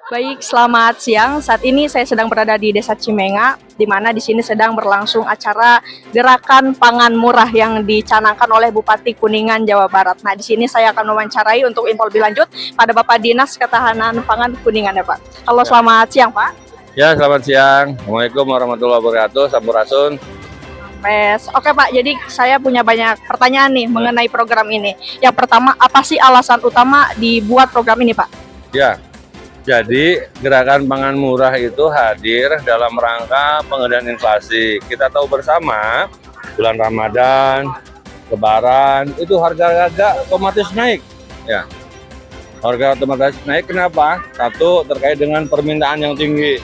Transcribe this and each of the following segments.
Baik, selamat siang. Saat ini saya sedang berada di Desa Cimenga, di mana di sini sedang berlangsung acara Gerakan Pangan Murah yang dicanangkan oleh Bupati Kuningan, Jawa Barat. Nah, di sini saya akan mewawancarai untuk info lebih lanjut pada Bapak Dinas Ketahanan Pangan Kuningan ya, Pak. Halo, Ya, selamat siang, Pak. ya, selamat siang. Assalamualaikum warahmatullahi wabarakatuh. Sampurasun. Oke, Pak, jadi saya punya banyak pertanyaan nih mengenai program ini. Yang pertama, apa sih alasan utama dibuat program ini, Pak? Ya, jadi gerakan pangan murah itu hadir dalam rangka pengendalian inflasi. Kita tahu bersama bulan Ramadan, Lebaran itu harga-harga otomatis naik. Ya, harga otomatis naik. Kenapa? Satu, terkait dengan permintaan yang tinggi.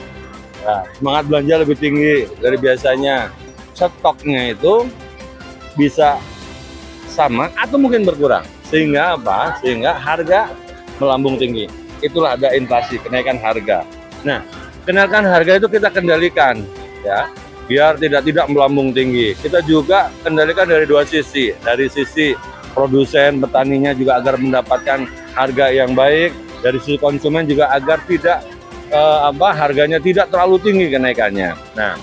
Ya, semangat belanja lebih tinggi dari biasanya. Stoknya itu bisa sama atau mungkin berkurang. Sehingga apa? Sehingga harga melambung tinggi. Itulah ada inflasi, kenaikan harga. Nah, kenaikan harga itu kita kendalikan ya, biar tidak melambung tinggi. Kita juga kendalikan dari dua sisi. Dari sisi produsen, petaninya juga agar mendapatkan harga yang baik. Dari sisi konsumen juga agar tidak harganya tidak terlalu tinggi kenaikannya. Nah,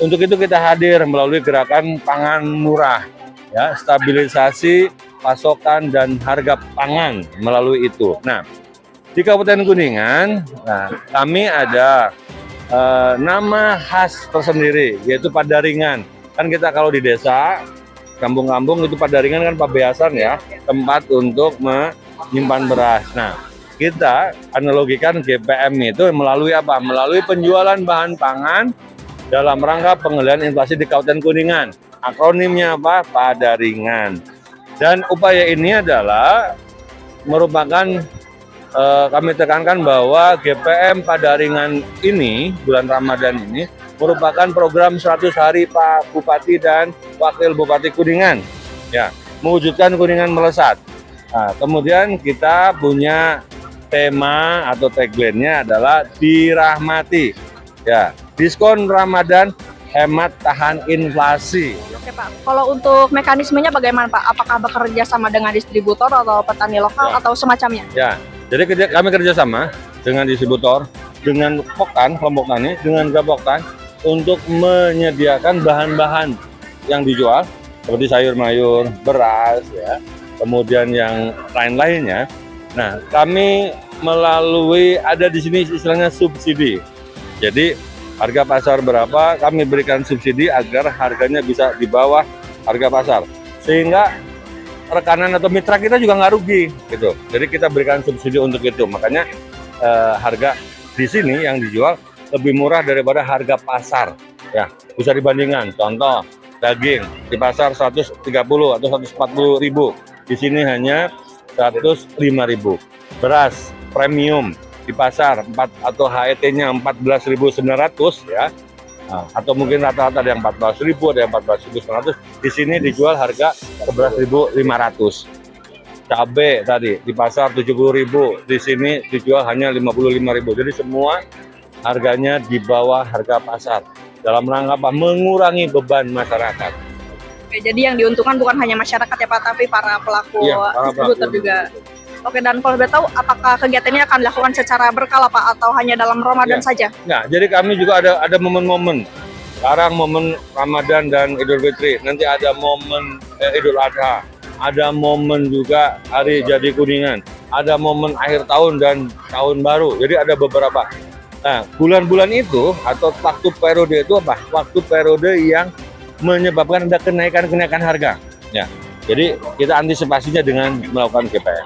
untuk itu kita hadir melalui gerakan pangan murah, ya, stabilisasi pasokan dan harga pangan melalui itu. Nah, di Kabupaten Kuningan, kami ada nama khas tersendiri, yaitu Padaringan. Kan kita kalau di desa, kampung-kampung itu Padaringan kan pabeasan ya, tempat untuk menyimpan beras. Nah, kita analogikan GPM itu melalui apa? Melalui penjualan bahan pangan dalam rangka pengendalian inflasi di Kabupaten Kuningan. Akronimnya apa? Padaringan. Dan upaya ini adalah merupakan kami tekankan bahwa GPM Padaringan ini, bulan Ramadan ini, merupakan program 100 hari Pak Bupati dan Wakil Bupati Kuningan. Ya, mewujudkan Kuningan melesat. Nah, kemudian kita punya tema atau tagline-nya adalah dirahmati. Ya, diskon Ramadan, hemat tahan inflasi. Oke, Pak. Kalau untuk mekanismenya bagaimana, Pak? Apakah bekerja sama dengan distributor atau petani lokal atau semacamnya? Ya, jadi kami kerjasama dengan distributor, dengan Poktan, kelompok tani, dengan Gapoktan untuk menyediakan bahan-bahan yang dijual seperti sayur mayur, beras, ya, kemudian yang lain-lainnya. Nah, kami melalui ada di sini istilahnya subsidi. Jadi harga pasar berapa, kami berikan subsidi agar harganya bisa di bawah harga pasar. Sehingga rekanan atau mitra kita juga nggak rugi gitu. Jadi kita berikan subsidi untuk itu. Makanya harga di sini yang dijual lebih murah daripada harga pasar. Ya, bisa dibandingkan. Contoh, daging di pasar 130 atau 140 ribu. Di sini hanya 105.000. Beras premium di pasar 4 atau HET-nya 14.900 ya. Nah, atau mungkin rata-rata ada yang 14.000, ada yang 14.900. Di sini dijual harga 11.500. Cabai tadi di pasar 70.000, di sini dijual hanya 55.000. Jadi semua harganya di bawah harga pasar. Dalam rangka apa? Mengurangi beban masyarakat. Oke, jadi yang diuntungkan bukan hanya masyarakat ya, Pak, tapi para pelaku distributor juga. Oke, dan kalau boleh tahu, apakah kegiatan ini akan dilakukan secara berkala, Pak, atau hanya dalam Ramadan saja? Nah, jadi kami juga ada momen-momen. Sekarang momen Ramadan dan Idul Fitri. Nanti ada momen Idul Adha. Ada momen juga Hari Jadi Kuningan. Ada momen akhir tahun dan tahun baru. Jadi ada beberapa. Nah, bulan-bulan itu atau waktu periode itu apa? Waktu periode yang menyebabkan ada kenaikan harga. Ya, jadi kita antisipasinya dengan melakukan GPM.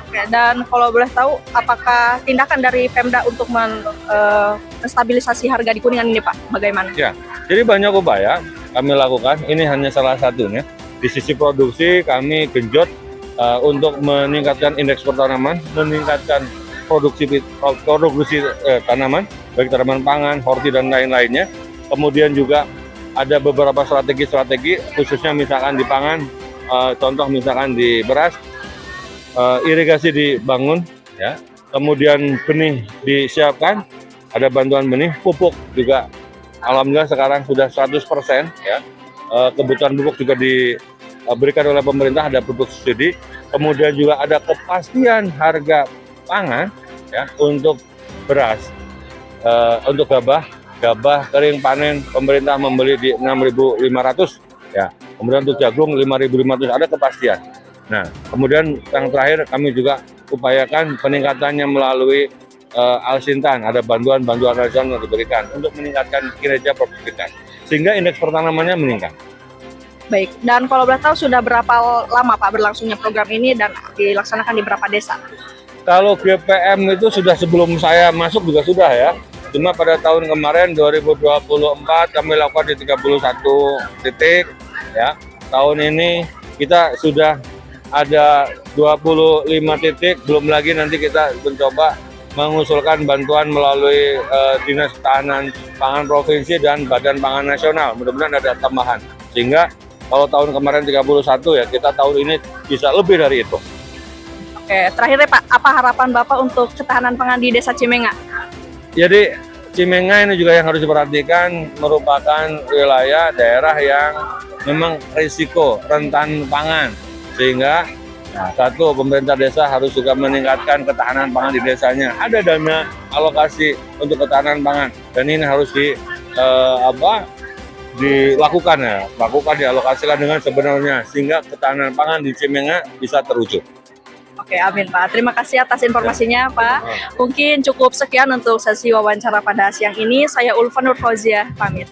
Oke, dan kalau boleh tahu, apakah tindakan dari Pemda untuk menstabilisasi harga di Kuningan ini, Pak, bagaimana? Ya, jadi banyak upaya kami lakukan. Ini hanya salah satunya. Di sisi produksi kami genjot untuk meningkatkan indeks pertanaman, meningkatkan produksi tanaman, baik tanaman pangan, horti dan lain-lainnya. Kemudian juga ada beberapa strategi khususnya misalkan di pangan, contoh misalkan di beras, irigasi dibangun, ya. Kemudian benih disiapkan, ada bantuan benih, pupuk juga. Alhamdulillah sekarang sudah 100%, ya. Kebutuhan pupuk juga diberikan oleh pemerintah, ada pupuk subsidi. Kemudian juga ada kepastian harga pangan, ya, untuk beras. Untuk gabah kering panen pemerintah membeli di 6.500 ya. Kemudian untuk jagung 5.500, ada kepastian. Nah, kemudian yang terakhir kami juga upayakan peningkatannya melalui Alsintan, ada bantuan nasional yang diberikan untuk meningkatkan kinerja produktivitas sehingga indeks pertanamannya meningkat. Baik, dan kalau boleh tahu sudah berapa lama Pak berlangsungnya program ini dan dilaksanakan di berapa desa? Kalau GPM itu sudah sebelum saya masuk juga sudah ya. Cuma pada tahun kemarin 2024 kami lakukan di 31 titik ya. Tahun ini kita sudah ada 25 titik, belum lagi nanti kita mencoba mengusulkan bantuan melalui Dinas Ketahanan Pangan Provinsi dan Badan Pangan Nasional. Mudah-mudahan ada tambahan. Sehingga kalau tahun kemarin 31 ya, kita tahun ini bisa lebih dari itu. Oke, terakhir Pak, apa harapan Bapak untuk ketahanan pangan di Desa Cimenga? Jadi Cimenga ini juga yang harus diperhatikan, merupakan wilayah daerah yang memang risiko rentan pangan. Sehingga satu, pemerintah desa harus juga meningkatkan ketahanan pangan di desanya. Ada dana alokasi untuk ketahanan pangan dan ini harus dilakukan ya, dialokasikan dengan sebenarnya sehingga ketahanan pangan di Cimenga bisa terwujud. Oke, amin Pak. Terima kasih atas informasinya Pak. Mungkin cukup sekian untuk sesi wawancara pada siang ini. Saya Ulfa Nur Fauzia, pamit.